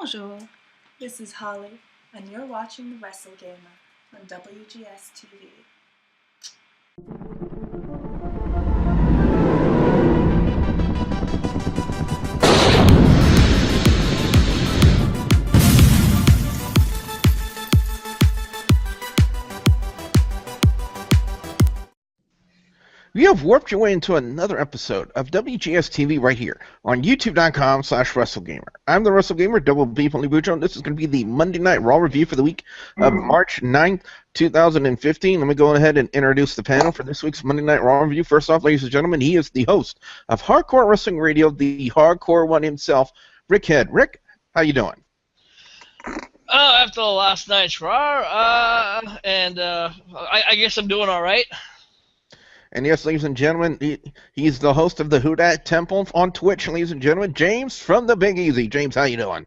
Bonjour, this is Holly, and you're watching The WrestleGamer on WGS-TV. You have warped your way into another episode of WGS-TV right here on YouTube.com/WrestleGamer. I'm the WrestleGamer, Double B Only Bujo, and this is going to be the Monday Night Raw review for the week of March 9th, 2015. Let me go ahead and introduce the panel for this week's Monday Night Raw review. First off, ladies and gentlemen, he is the host of Hardcore Wrestling Radio, the Hardcore One himself, Rick Head. Rick, how you doing? After last night's Raw, I guess I'm doing all right. And yes, ladies and gentlemen, he's the host of the Who Dat Temple on Twitch, ladies and gentlemen, James from the Big Easy. James, how you doing?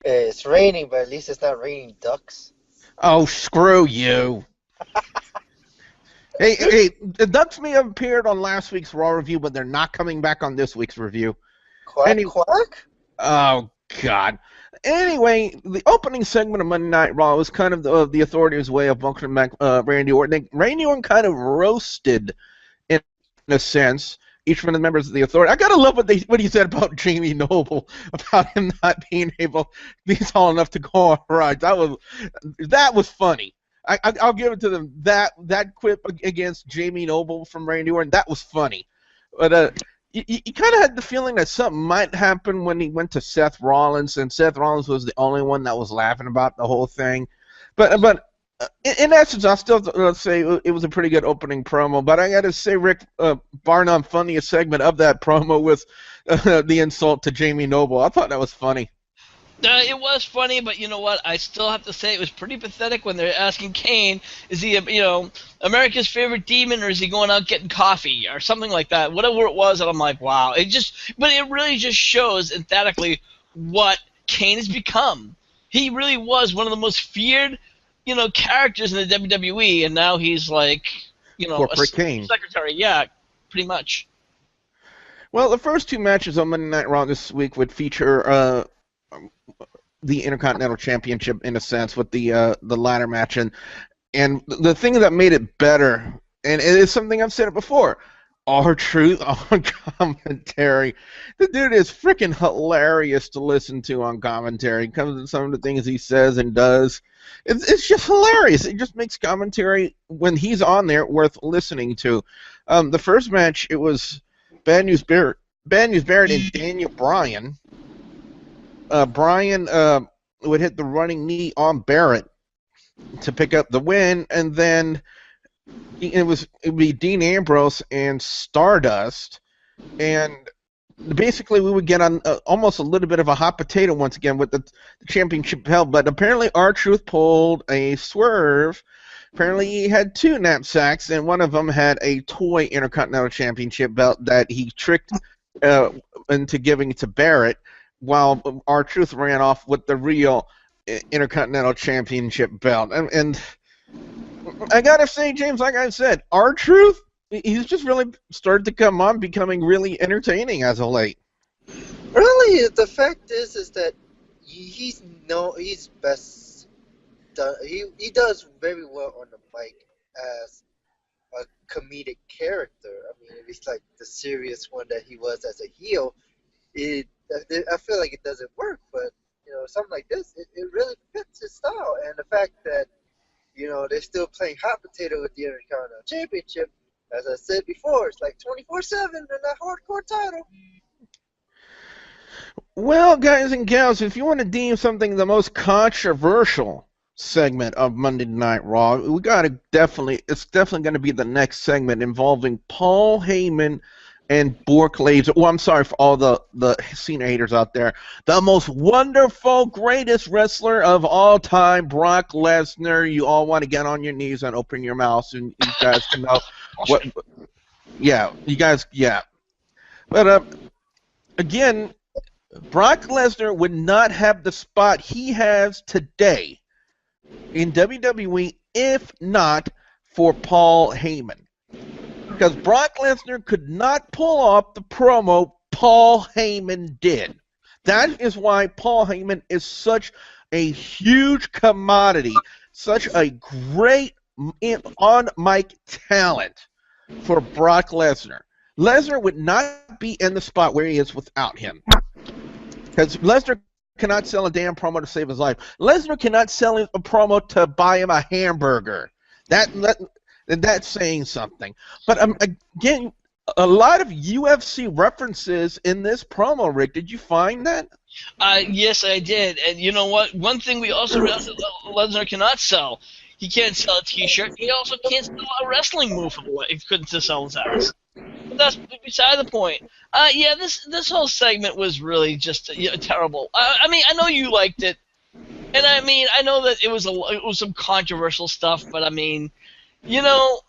It's raining, but at least it's not raining ducks. Oh, screw you. hey, the ducks may have appeared on last week's Raw review, but they're not coming back on this week's review. Quack, quack? Oh, God. Anyway, the opening segment of Monday Night Raw was kind of the Authority's way of welcoming back Randy Orton. Randy Orton kind of roasted, in a sense, each one of the members of the Authority. I gotta love what he said about Jamie Noble, about him not being able to be tall enough to go on rides. That was funny. I'll give it to them. That quip against Jamie Noble from Randy Orton, that was funny. But you kind of had the feeling that something might happen when he went to Seth Rollins, and Seth Rollins was the only one that was laughing about the whole thing. But in essence, I'll still say it was a pretty good opening promo. But I got to say, Rick, bar none, funniest segment of that promo was the insult to Jamie Noble. I thought that was funny. It was funny, but you know what? I still have to say it was pretty pathetic when they're asking Kane, is he, America's favorite demon, or is he going out getting coffee or something like that? Whatever it was, and I'm like, wow. But it really just shows emphatically what Kane has become. He really was one of the most feared, characters in the WWE, and now he's like, Corporate Kane. Secretary. Yeah, pretty much. Well, the first two matches on Monday Night Raw this week would feature the Intercontinental Championship, in a sense, with the ladder match, and the thing that made it better, and it is something I've said it before, R-Truth on commentary. The dude is freaking hilarious to listen to on commentary. Comes to some of the things he says and does. It's just hilarious. It just makes commentary when he's on there worth listening to. The first match, it was Bad News Barrett and Daniel Bryan. Bryan would hit the running knee on Barrett to pick up the win, and then it would be Dean Ambrose and Stardust, and basically we would get on almost a little bit of a hot potato once again with the championship held. But apparently R-Truth pulled a swerve. Apparently he had two knapsacks, and one of them had a toy Intercontinental Championship belt that he tricked into giving to Barrett, while R-Truth ran off with the real Intercontinental Championship belt. And I gotta say, James, like I said, R-Truth, he's just really started to come on, becoming really entertaining as of late. Really, the fact is that he's best. He does very well on the mic as a comedic character. I mean, if he's like the serious one that he was as a heel, I feel like it doesn't work, but something like this, it really fits his style. And the fact that they're still playing hot potato with the Intercontinental Championship, as I said before, it's like 24/7 in that hardcore title. Well, guys and gals, if you want to deem something the most controversial segment of Monday Night Raw, it's definitely going to be the next segment involving Paul Heyman and Bork Laser. Oh, I'm sorry for all the Cena haters out there. The most wonderful, greatest wrestler of all time, Brock Lesnar. You all want to get on your knees and open your mouths, and you guys can know what. Yeah, you guys. Yeah, but again, Brock Lesnar would not have the spot he has today in WWE if not for Paul Heyman. Because Brock Lesnar could not pull off the promo Paul Heyman did. That is why Paul Heyman is such a huge commodity, such a great on-mic talent for Brock Lesnar. Lesnar would not be in the spot where he is without him. Because Lesnar cannot sell a damn promo to save his life. Lesnar cannot sell a promo to buy him a hamburger. That's saying something. But again, a lot of UFC references in this promo, Rick. Did you find that? Yes, I did. And you know what? One thing we also realized that Lesnar cannot sell. He can't sell a T-shirt. He also can't sell a wrestling move. He couldn't sell his ass. But that's beside the point. Yeah, this whole segment was really just terrible. I mean, I know you liked it, and I mean, I know that it was some controversial stuff, but I mean, you know,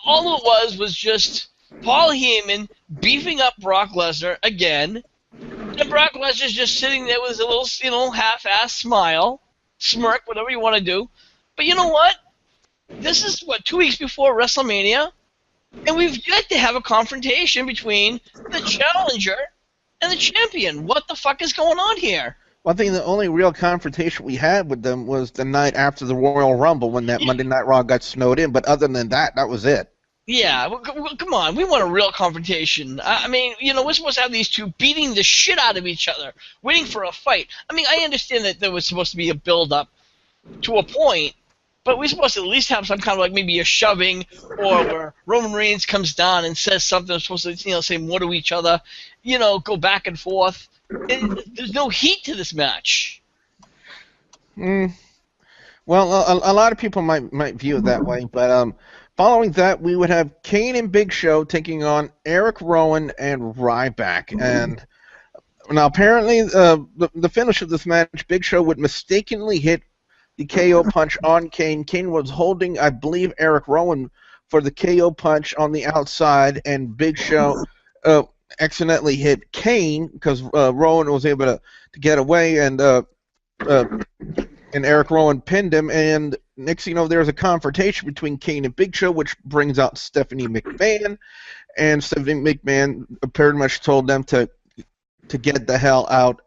all it was just Paul Heyman beefing up Brock Lesnar again, and Brock Lesnar's just sitting there with a little, half-ass smile, smirk, whatever you want to do. But you know what? This is, 2 weeks before WrestleMania, and we've yet to have a confrontation between the challenger and the champion. What the fuck is going on here? Well, I think the only real confrontation we had with them was the night after the Royal Rumble when that Monday Night Raw got snowed in. But other than that, that was it. Yeah, well, come on. We want a real confrontation. I mean, we're supposed to have these two beating the shit out of each other, waiting for a fight. I mean, I understand that there was supposed to be a build-up to a point, but we're supposed to at least have some kind of like maybe a shoving, or where Roman Reigns comes down and says something. We're supposed to say more to each other, go back and forth. And there's no heat to this match. Well, a lot of people might view it that way, but following that, we would have Kane and Big Show taking on Eric Rowan and Ryback. And now apparently the finish of this match, Big Show would mistakenly hit the KO punch on Kane. Kane was holding, I believe, Eric Rowan for the KO punch on the outside, and Big Show accidentally hit Kane because Rowan was able to get away, and Eric Rowan pinned him. And next thing you know, there was a confrontation between Kane and Big Show, which brings out Stephanie McMahon, and Stephanie McMahon pretty much told them to get the hell out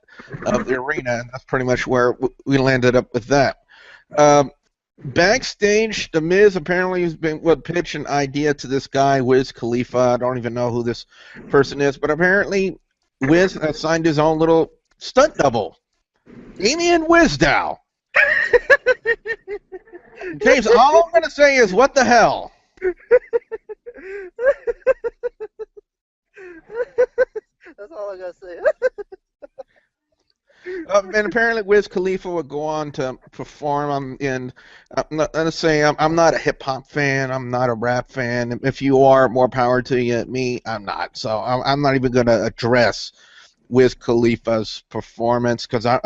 of the arena, and that's pretty much where we landed up with that. Backstage, The Miz apparently has been pitched an idea to this guy, Wiz Khalifa. I don't even know who this person is, but apparently Wiz has signed his own little stunt double, Damien Wizdow. James, all I'm going to say is, what the hell? That's all I got to say. And apparently Wiz Khalifa would go on to perform. I'm not a hip-hop fan. I'm not a rap fan. If you are, more power to you. Me, I'm not. So I'm not even going to address Wiz Khalifa's performance because I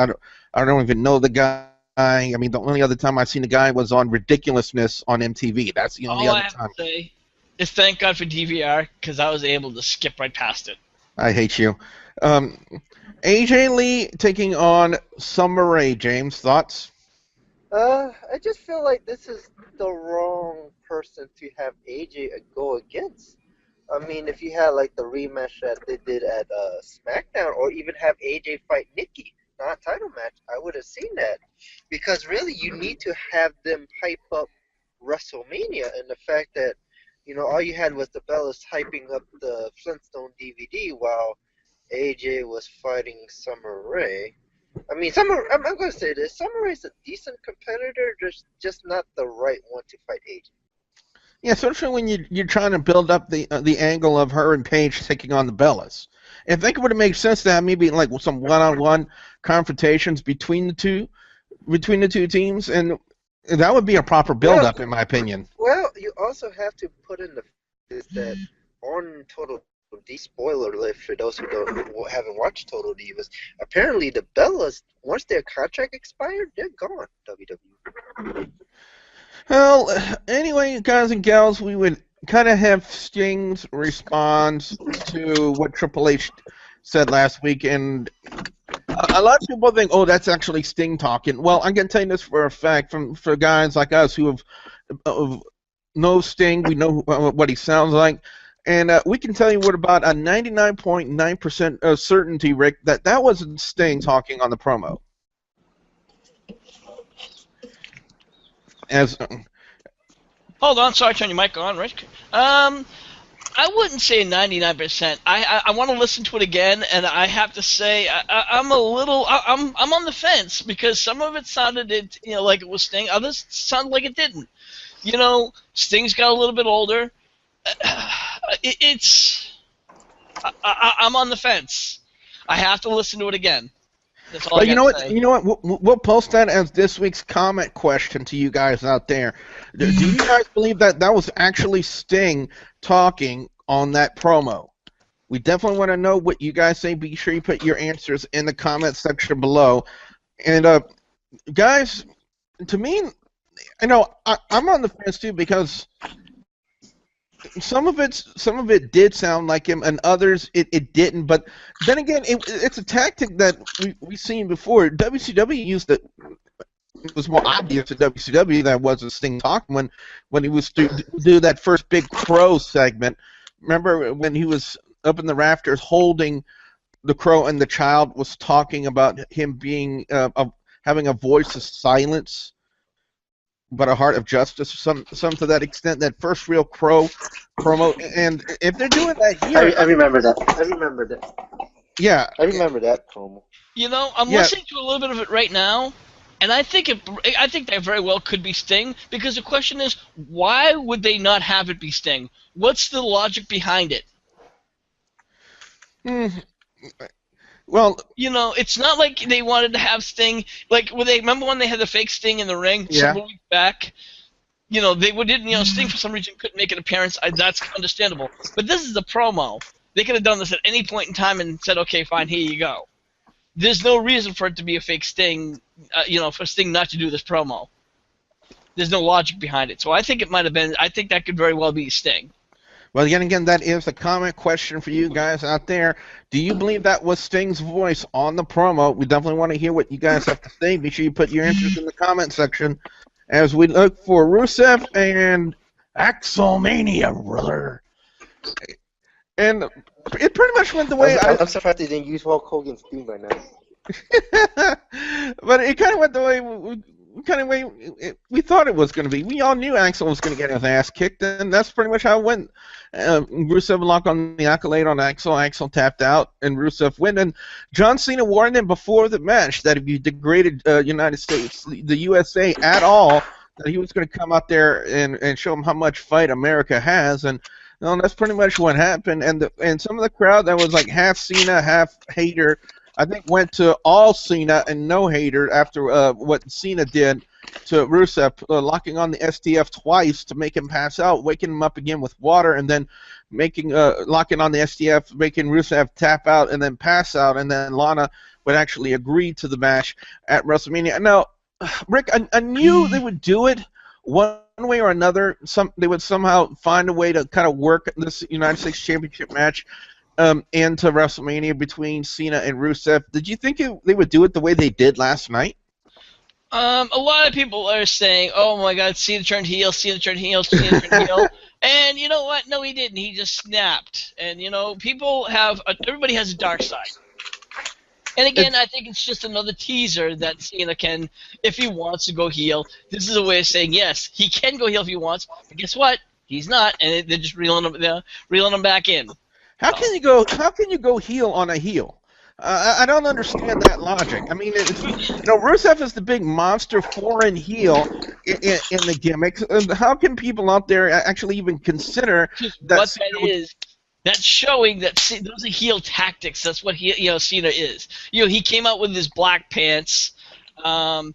don't even know the guy. I mean, the only other time I've seen the guy was on Ridiculousness on MTV. That's the only other time. All I have to say is thank God for DVR because I was able to skip right past it. I hate you. AJ Lee taking on Summer Rae. James, thoughts? I just feel like this is the wrong person to have AJ go against. I mean, if you had like the rematch that they did at SmackDown, or even have AJ fight Nikki, not a title match, I would have seen that. Because really, you need to have them hype up WrestleMania, and the fact that, all you had was the Bellas hyping up the Flintstone DVD while AJ was fighting Summer Rae. I mean, I'm going to say this. Summer Rae's a decent competitor, just not the right one to fight AJ. Yeah, especially when you're trying to build up the angle of her and Paige taking on the Bellas. I think it would have made sense to have maybe like some one-on-one confrontations between the two teams, and that would be a proper build-up, in my opinion. Well, you also have to put in is that on Total D, spoiler alert for those who haven't watched Total Divas, apparently the Bellas, once their contract expired, they're gone, WWE. Well, anyway, guys and gals, we would kind of have Sting's response to what Triple H said last week, and a lot of people think, oh, that's actually Sting talking. Well, I can tell you this for a fact, for guys like us who have know Sting, we know what he sounds like. And we can tell you with about a 99.9% certainty, Rick, that wasn't Sting talking on the promo. As Hold on, sorry, turn your mic on, Rick. I wouldn't say 99%. I want to listen to it again, and I have to say I'm a little I'm on the fence because some of it sounded like it was Sting, others sounded like it didn't. Sting's got a little bit older. I'm on the fence. I have to listen to it again. That's all I you got know to what? say. You know what? We'll post that as this week's comment question to you guys out there. Do you guys believe that was actually Sting talking on that promo? We definitely want to know what you guys say. Be sure you put your answers in the comment section below. And guys, to me, I'm on the fence too because some of it did sound like him, and others it didn't. But then again, it's a tactic that we've seen before. WCW used it. It was more obvious to WCW that was a Sting talking when he was do that first big Crow segment. Remember when he was up in the rafters holding the Crow, and the child was talking about him being having a voice of silence, but a heart of justice, some to that extent. That first real Crow promo, and if they're doing that here, I remember that. Yeah, I remember that promo. I'm listening to a little bit of it right now, and I think that very well could be Sting, because the question is, why would they not have it be Sting? What's the logic behind it? Well, it's not like they wanted to have Sting. Like, remember when they had the fake Sting in the ring several weeks back? They didn't. Sting for some reason couldn't make an appearance. That's understandable. But this is a promo. They could have done this at any point in time and said, "Okay, fine, here you go." There's no reason for it to be a fake Sting. For Sting not to do this promo. There's no logic behind it. So I think it might have been. I think that could very well be Sting. Well, again, that is a comment question for you guys out there. Do you believe that was Sting's voice on the promo? We definitely want to hear what you guys have to say. Be sure you put your answers in the comment section as we look for Rusev and Axelmania, brother. And it pretty much went the way I'm surprised they didn't use Hulk Hogan's theme right now. But it kind of went the way we thought it was going to be. We all knew Axel was going to get his ass kicked, and that's pretty much how it went. Rusev locked on the accolade on Axel. Axel tapped out, and Rusev win. And John Cena warned him before the match that if you degraded United States, the USA at all, that he was going to come out there and show him how much fight America has. And that's pretty much what happened. And some of the crowd that was like half Cena, half hater, I think went to all Cena and no hater after what Cena did to Rusev, locking on the STF twice to make him pass out, waking him up again with water, and then locking on the STF, making Rusev tap out and then pass out, and then Lana would actually agree to the match at WrestleMania. Now, Rick, I knew they would do it one way or another. They would somehow find a way to kind of work this United States Championship match into WrestleMania between Cena and Rusev. Did you think they would do it the way they did last night? A lot of people are saying, "Oh my God, Cena turned heel, Cena turned heel, Cena turned heel," and you know what? No, he didn't. He just snapped. And everybody has a dark side. And again, I think it's just another teaser that Cena can, if he wants to go heel. This is a way of saying yes, he can go heel if he wants. But guess what? He's not, and they're just reeling him back in. How can you go heel on a heel? I don't understand that logic. I mean, Rusev is the big monster foreign heel in the gimmicks. How can people out there actually even consider that? What that is, that's showing that those are heel tactics. That's what Cena is. He came out with his black pants, and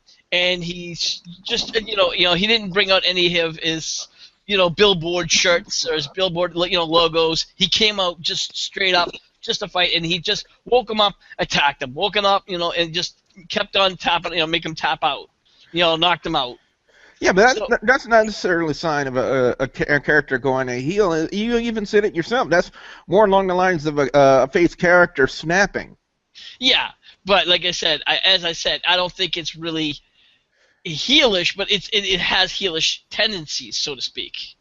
he's just he didn't bring out any of his billboard shirts or his billboard logos. He came out just straight up, just to fight, and he just woke him up, attacked him, woke him up, and just kept on tapping, make him tap out, knocked him out. Yeah, but that's not necessarily a sign of a character going a heel. You even said it yourself. That's more along the lines of a face character snapping. Yeah, but like I said, I don't think it's really heelish, but it has heelish tendencies, so to speak.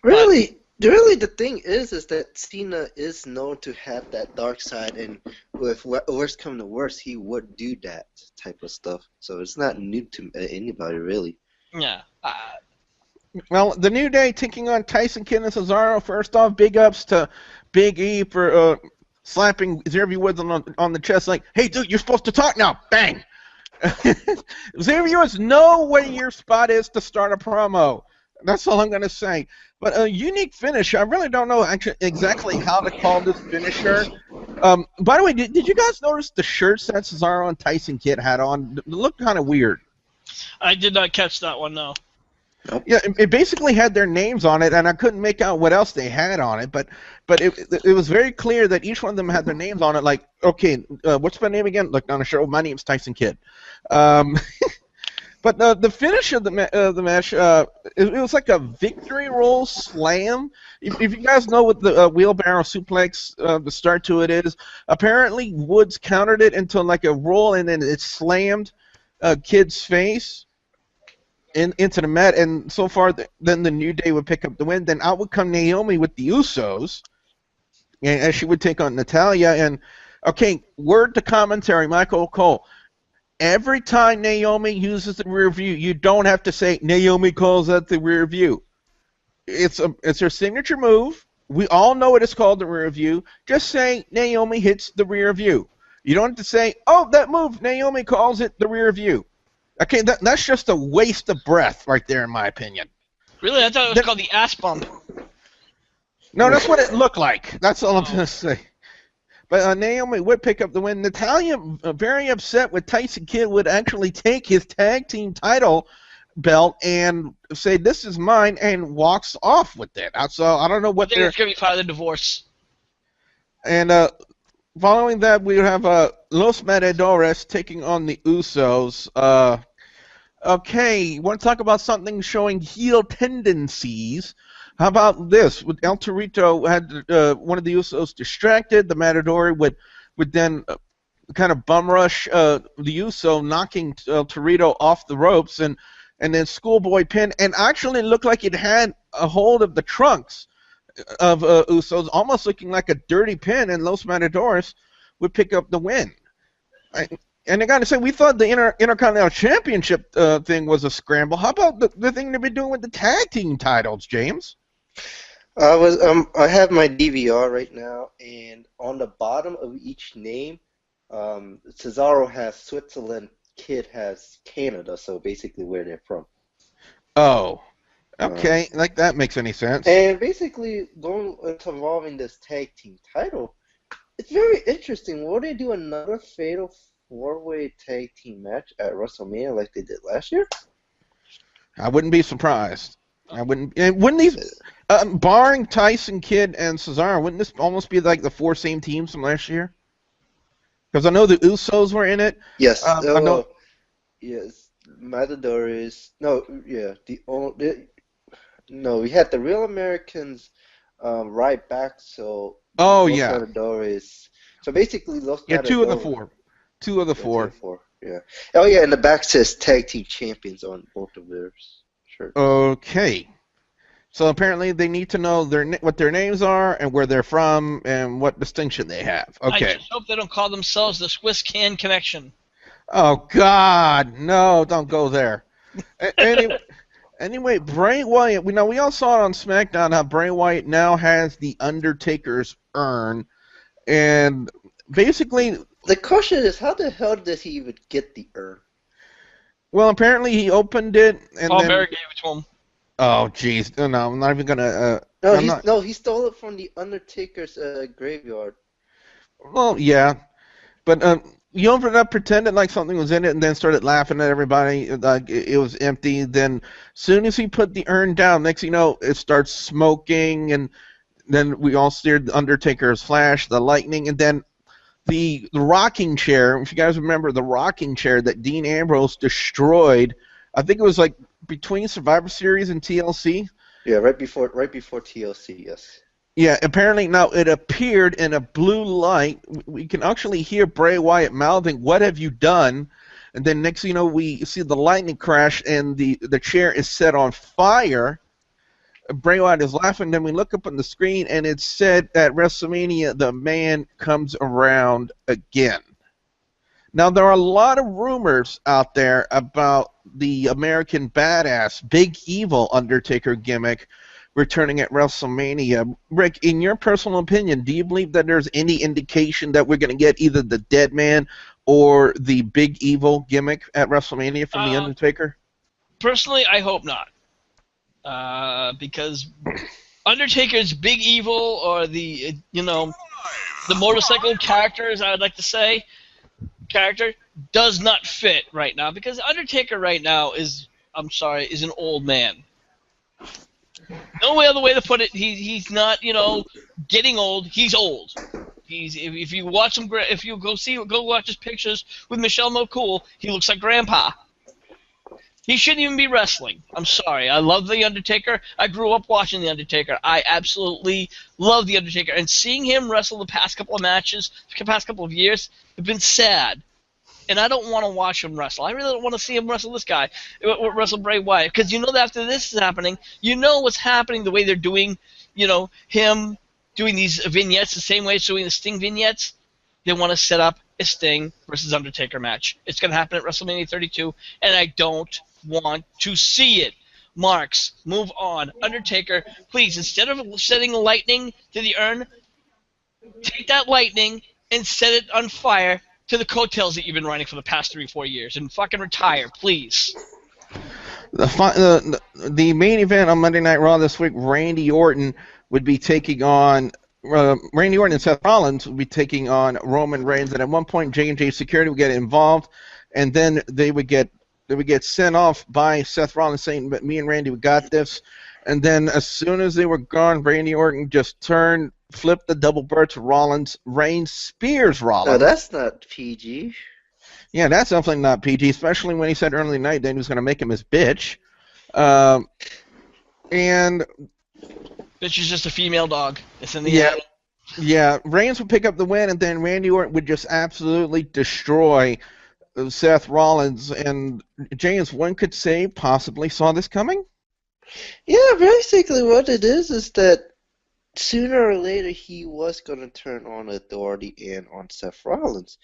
Really, Really, the thing is that Cena is known to have that dark side, and if worst come to worst, he would do that type of stuff. So it's not new to anybody, really. Yeah. Well, the New Day taking on Tyson Kidd and Cesaro. First off, big ups to Big E for slapping Xavier Woods on the chest like, hey, dude, you're supposed to talk now. Bang! Xavier Woods, know where your spot is to start a promo. That's all I'm going to say. But a unique finish. I really don't know actually exactly how to call this finisher. By the way, did you guys notice the shirts that Cesaro and Tyson Kidd had on? It looked kind of weird. I did not catch that one, no. Yeah, it basically had their names on it, and I couldn't make out what else they had on it. But it was very clear that each one of them had their names on it. Like, okay, what's my name again? Look down the show. My name's Tyson Kidd. But the finish of the match, it was like a victory roll slam. If you guys know what the wheelbarrow suplex, the start to it is, apparently Woods countered it into like a roll, and then it slammed Kidd's face into the mat. And so far, then the New Day would pick up the win. Then out would come Naomi with the Usos, and she would take on Natalya. And okay, word to commentary, Michael Cole. Every time Naomi uses the rear view, you don't have to say Naomi calls that the rear view. It's her signature move. We all know it is called the rear view. Just say Naomi hits the rear view. You don't have to say, oh, that move, Naomi calls it the rear view. Okay, that's just a waste of breath right there, in my opinion. Really? I thought it was called the ass bump. No, that's what it looked like. That's all I'm going to say. But Naomi would pick up the win. Natalya, very upset with Tyson Kidd, would actually take his tag team title belt and say, this is mine, and walks off with it. So I don't know what I think it's going to be part of the divorce. And following that, we have Los Matadors taking on the Usos. Okay, want to talk about something showing heel tendencies? How about this? With El Torito had one of the Usos distracted, the Matador would then kind of bum rush the Uso, knocking El Torito off the ropes, and then schoolboy pin, and actually looked like it had a hold of the trunks of Usos, almost looking like a dirty pin, and Los Matadores would pick up the win. And I got to say, we thought the Intercontinental Championship thing was a scramble. How about the thing they've been doing with the tag team titles, James? I have my DVR right now, and on the bottom of each name, Cesaro has Switzerland, Kidd has Canada, so basically where they're from. Oh, okay, like that makes any sense. And basically, going into involving this tag team title, it's very interesting. Will they do another fatal four-way tag team match at WrestleMania like they did last year? I wouldn't be surprised. Wouldn't these, barring Tyson Kidd and Cesaro, wouldn't this almost be like the four same teams from last year? Because I know the Usos were in it. Yes. I know. Yes. Matadors. No. Yeah. No. We had the Real Americans right back. So. Oh Los yeah. Matadors. So basically, Los Matadors. Two of the four. Two of the four. Yeah. Oh yeah, and the back says tag team champions on both of their shirts. Okay. So apparently they need to know what their names are and where they're from and what distinction they have. Okay. I just hope they don't call themselves the Swiss Can Connection. Oh God, no! Don't go there. Anyway, Bray Wyatt. We all saw it on SmackDown how Bray Wyatt now has the Undertaker's urn, and basically. The question is, how the hell did he even get the urn? Well, apparently he opened it and then. Barry gave it to him. Oh, jeez. No, I'm not even gonna. He stole it from the Undertaker's graveyard. Well, yeah, but he opened it up, pretended like something was in it, and then started laughing at everybody like it was empty. Then, soon as he put the urn down, next thing you know, it starts smoking, and then we all steered the Undertaker's Flash, the lightning, and then. The rocking chair, if you guys remember the rocking chair that Dean Ambrose destroyed, I think it was like between Survivor Series and TLC. Yeah, right before TLC, yes. Yeah, apparently now it appeared in a blue light. We can actually hear Bray Wyatt mouthing, "What have you done?" And then next thing you know, we see the lightning crash and the chair is set on fire. Bray Wyatt is laughing. Then we look up on the screen, and it said at WrestleMania, the man comes around again. Now, there are a lot of rumors out there about the American Badass, Big Evil Undertaker gimmick returning at WrestleMania. Rick, in your personal opinion, do you believe that there's any indication that we're going to get either the Dead Man or the Big Evil gimmick at WrestleMania from The Undertaker? Personally, I hope not. Because Undertaker's Big Evil, or the motorcycle character, as I would like to say, does not fit right now, because Undertaker right now is an old man. No other way to put it. He's not, getting old. He's old. If you watch him, if you go watch his pictures with Michelle McCool, he looks like Grandpa. He shouldn't even be wrestling. I'm sorry. I love The Undertaker. I grew up watching The Undertaker. I absolutely love The Undertaker. And seeing him wrestle the past couple of matches, the past couple of years, have been sad. And I don't want to watch him wrestle. I really don't want to see him wrestle this guy, wrestle Bray Wyatt. Because you know that after this is happening, you know what's happening, the way they're doing, him doing these vignettes, the same way it's doing the Sting vignettes. They want to set up a Sting versus Undertaker match. It's going to happen at WrestleMania 32, and I don't want to see it. Marks, move on. Undertaker, please, instead of setting lightning to the urn, take that lightning and set it on fire to the coattails that you've been riding for the past 3 or 4 years, and fucking retire, please. The main event on Monday Night Raw this week, Randy Orton would be taking on Randy Orton and Seth Rollins would be taking on Roman Reigns, and at one point J&J Security would get involved, and then they would get sent off by Seth Rollins saying, "But me and Randy, we got this." And then as soon as they were gone, Randy Orton just flipped the double bird to Rollins. Reigns spears Rollins. No, that's not PG. Yeah, that's definitely not PG, especially when he said early night that he was going to make him his bitch. And Bitch is just a female dog. It's in the air. Yeah, Reigns would pick up the win, and then Randy Orton would just absolutely destroy Seth Rollins. And James, one could say, possibly saw this coming? Yeah, basically what it is that sooner or later he was going to turn on Authority and on Seth Rollins.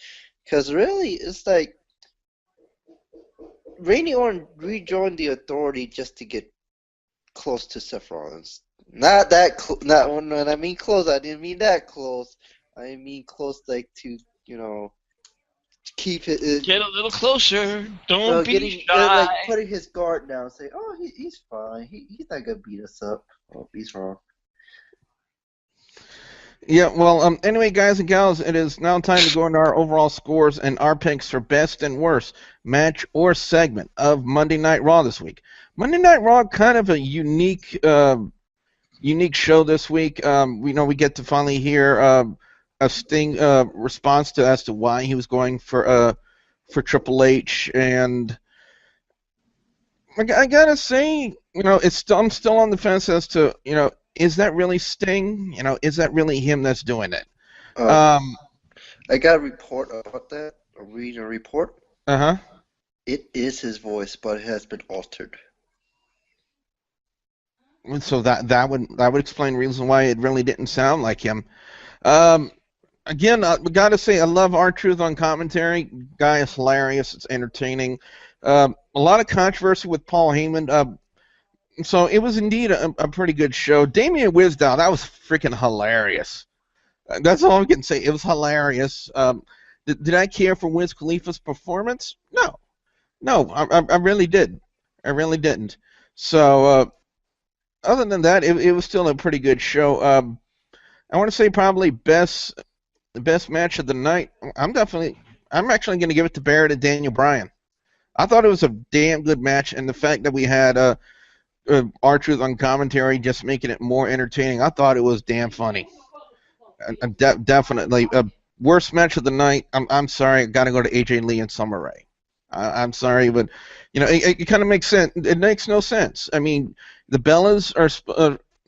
Because really, it's like Randy Orton rejoined the Authority just to get close to Seth Rollins. Not that close. Not when I mean close, I didn't mean that close. I mean close, like to keep it. Get a little closer. Don't be shy. Like putting his guard down, say, "Oh, he's fine. He's not gonna beat us up." Oh, he's wrong. Yeah, well, anyway, guys and gals, it is now time to go into our overall scores and our picks for best and worst match or segment of Monday Night Raw this week. Monday Night Raw, kind of a unique show this week. We get to finally hear a Sting response as to why he was going for Triple H, and I gotta say, I'm still on the fence as to is that really Sting? Is that really him that's doing it? I got a report about that. I'm reading a report. It is his voice, but it has been altered. So that would explain the reason why it really didn't sound like him. Again, we got to say I love R-Truth on commentary. Guy is hilarious. It's entertaining. A lot of controversy with Paul Heyman. So it was indeed a pretty good show. Damian Wisdow, that was freaking hilarious. That's all I can say. It was hilarious. Did I care for Wiz Khalifa's performance? No, I really did. I really didn't. So other than that, it was still a pretty good show. I want to say probably the best match of the night. I'm actually going to give it to Barrett and Daniel Bryan. I thought it was a damn good match, and the fact that we had R-Truth on commentary just making it more entertaining, I thought it was damn funny. Definitely. Worst match of the night, I'm sorry, I got to go to AJ Lee and Summer Rae. I'm sorry, but it kind of makes sense. It makes no sense. I mean, the Bellas are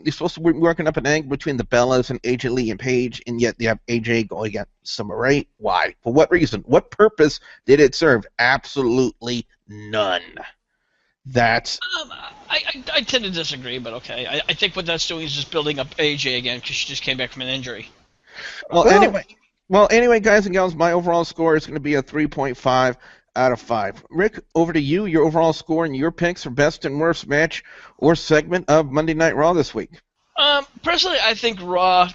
you're supposed to be working up an angle between the Bellas and AJ Lee and Paige, and yet you have AJ going against Summer Rae. Why? For what reason? What purpose did it serve? Absolutely none. That's I tend to disagree, but okay. I think what that's doing is just building up AJ again because she just came back from an injury. well. Well, Anyway, guys and gals, my overall score is going to be a 3.5 out of 5. Rick, over to you. Your overall score and your picks for best and worst match or segment of Monday Night Raw this week. Personally, I think Raw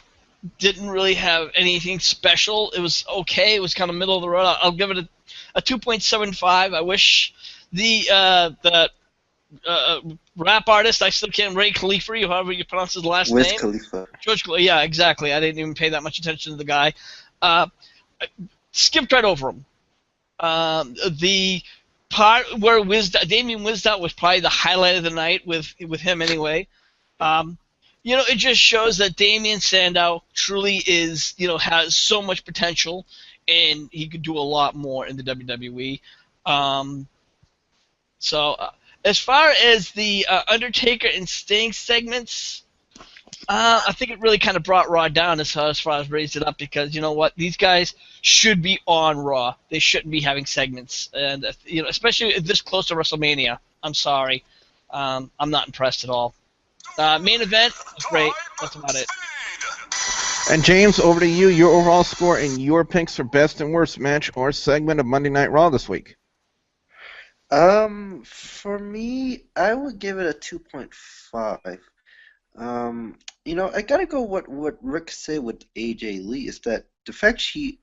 didn't really have anything special. It was okay. It was kind of middle of the road. I'll give it a 2.75. I wish the rap artist, I still can't, Ray Khalifa, or however you pronounce his last Wiz name. Khalifa. George, yeah, exactly. I didn't even pay that much attention to the guy. I skipped right over him. The part where Damien Wisdom was probably the highlight of the night with him anyway. It just shows that Damien Sandow truly is, has so much potential, and he could do a lot more in the WWE. As far as the Undertaker and Sting segments, I think it really kind of brought Raw down as far as raised it up, because you know what, these guys should be on Raw. They shouldn't be having segments, and especially this close to WrestleMania. I'm sorry, I'm not impressed at all. Main event was great. That's about it. And James, over to you. Your overall score and your picks for best and worst match or segment of Monday Night Raw this week. For me, I would give it a 2.5. I gotta go what Rick said with AJ Lee is that the fact she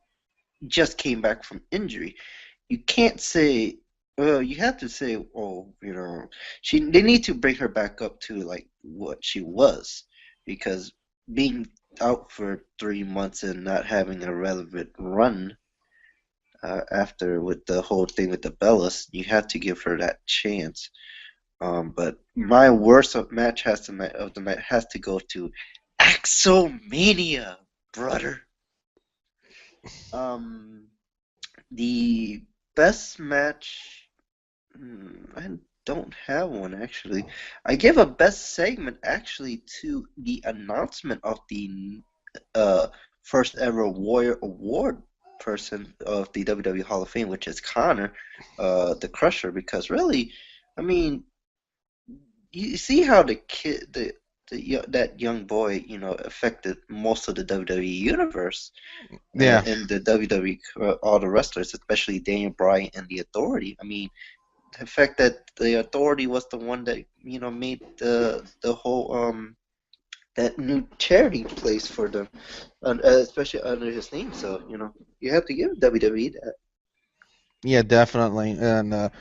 just came back from injury, you can't say, you have to say, they need to bring her back up to like what she was, because being out for 3 months and not having a relevant run after with the whole thing with the Bellas, you have to give her that chance. But my worst match of the night has to go to Axomania, brother. The best match, I don't have one actually. I give a best segment actually to the announcement of the first ever Warrior Award person of the WWE Hall of Fame, which is Connor, the Crusher, because really, I mean, you see how that young boy, affected most of the WWE universe. Yeah. And the WWE, all the wrestlers, especially Daniel Bryan and the Authority. I mean, the fact that the Authority was the one that made the whole that new charity place for them, especially under his name. So you have to give WWE that. Yeah, definitely. And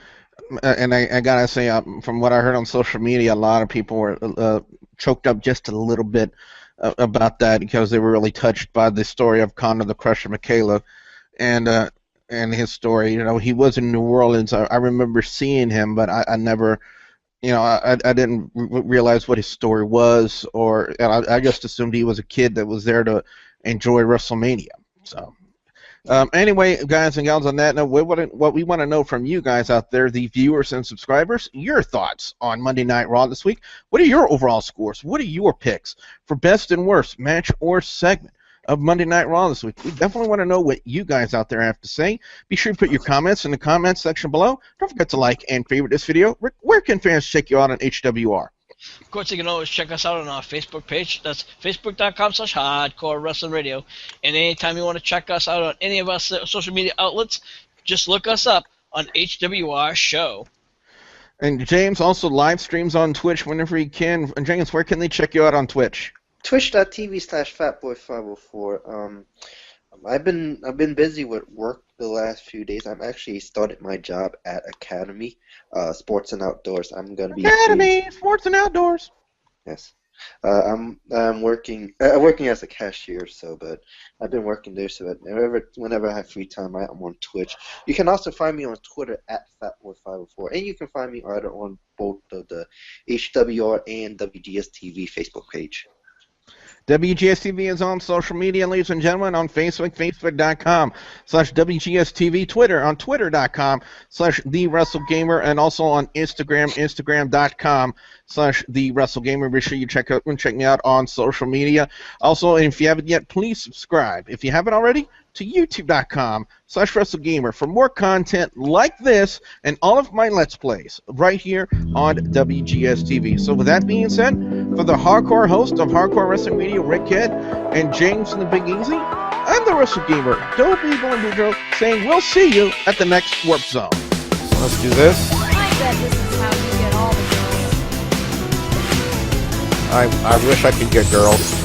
I gotta say, from what I heard on social media, a lot of people were choked up just a little bit about that, because they were really touched by the story of Conor the Crusher McKayla, and his story. He was in New Orleans. I remember seeing him, but I never, I didn't realize what his story was, and I just assumed he was a kid that was there to enjoy WrestleMania. So. Anyway, guys and gals, on that note, what we want to know from you guys out there, the viewers and subscribers, your thoughts on Monday Night Raw this week. What are your overall scores? What are your picks for best and worst match or segment of Monday Night Raw this week? We definitely want to know what you guys out there have to say. Be sure to put your comments in the comments section below. Don't forget to like and favorite this video. Rick, where can fans check you out on HWR? Of course, you can always check us out on our Facebook page. That's facebook.com/Hardcore Wrestling Radio. And anytime you want to check us out on any of our social media outlets, just look us up on HWR Show. And James also live streams on Twitch whenever he can. And James, where can they check you out on Twitch? Twitch.tv/Fatboy504. I've been busy with work the last few days. I'm actually started my job at Academy, Sports and Outdoors. I'm gonna be Sports and Outdoors. Yes, I'm working as a cashier. But I've been working there. So whenever I have free time, I'm on Twitch. You can also find me on Twitter at Fatboy504, and you can find me either on both of the HWR and WGS-TV Facebook page. WGS TV is on social media, ladies and gentlemen, on Facebook, facebook.com/WGS-TV, Twitter, on twitter.com/TheWrestleGamer, and also on Instagram, instagram.com/TheWrestleGamer. Be sure you check me out on social media. Also, if you haven't yet, please subscribe. If you haven't already, to youtube.com/WrestleGamer for more content like this and all of my Let's Plays right here on WGS TV. So with that being said, for the hardcore host of Hardcore Wrestling Radio, Rick Head, and James and the Big Easy, I'm the WrestleGamer, Dobie Boudreaux, saying we'll see you at the next Warp Zone. So let's do this. I bet this is how you get all the girls. I wish I could get girls.